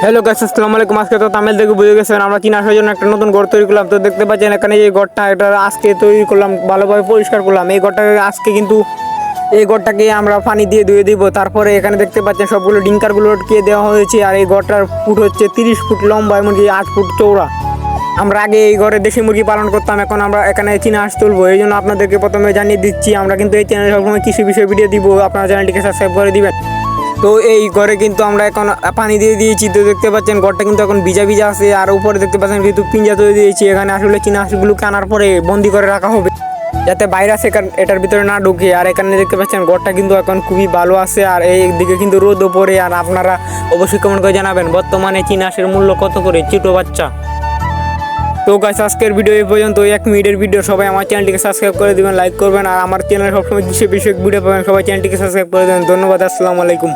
Hello guys, আসসালামু আলাইকুম। আজকে তো তামিল থেকে বুঝে গেছেন আমরা চীন আসার জন্য একটা নতুন ঘর তৈরি করলাম। তো দেখতে পাচ্ছেন এখানে এই ঘরটা এটা আজকে তৈরি করলাম, ভালোভাবে পরিষ্কার করলাম। এই ঘরটাকে আজকে কিন্তু এই ঘরটাকে আমরা পানি দিয়ে ধুয়ে দিব। তারপরে এখানে দেখতে পাচ্ছেন সবগুলো ডিঙ্কারগুলোকে দেওয়া হয়েছে। আর এই ঘরটার ফুট হচ্ছে 30 ফুট লম্বা, এমনকি 8 ফুট চৌড়া। আমরা আগে এই ঘরে দেশি মুরগি পালন করতাম, এখন আমরা এখানে চীনা হাঁস তুলবো। এই জন্য আপনাদেরকে প্রথমে জানিয়ে দিচ্ছি, আমরা কিন্তু এই চ্যানেলে সবসময় কৃষি বিষয়ে ভিডিও দিব। আপনারা চ্যানেলটিকে সাবস্ক্রাইব করে দিবেন। তো এই ঘরে কিন্তু আমরা এখন পানি দিয়ে দিয়েছি। তো দেখতে পাচ্ছেন ঘরটা কিন্তু এখন ভিজা ভিজা আছে। আর উপরে দেখতে পাচ্ছেন কিন্তু পিঞ্জা তৈরি দিয়েছি। এখানে আসলে চীনা হাঁসগুলোকে আনার পরে বন্দি করে রাখা হবে, যাতে ভাইরাস এটার ভিতরে না ঢুকে। আর এখানে দেখতে পাচ্ছেন ঘরটা কিন্তু এখন খুবই ভালো আছে। আর এই দিকে কিন্তু রোদও পড়ে। আর আপনারা অবশ্যই কমেন্ট করে জানাবেন বর্তমানে চীনা হাঁসের মূল্য কত করে ছোটো বাচ্চা। তো গাইস, আজকের ভিডিও এই পর্যন্ত। 1 মিনিটের ভিডিও। সবাই আমার চ্যানেলটিকে সাবস্ক্রাইব করে দিবেন, লাইক করবেন। আর আমার চ্যানেলে সবসময় কৃষি বিষয়ক ভিডিও পাবেন, সবাই চ্যানেলটিকে সাবস্ক্রাইব করে দেবেন। ধন্যবাদ, আসসালামু আলাইকুম।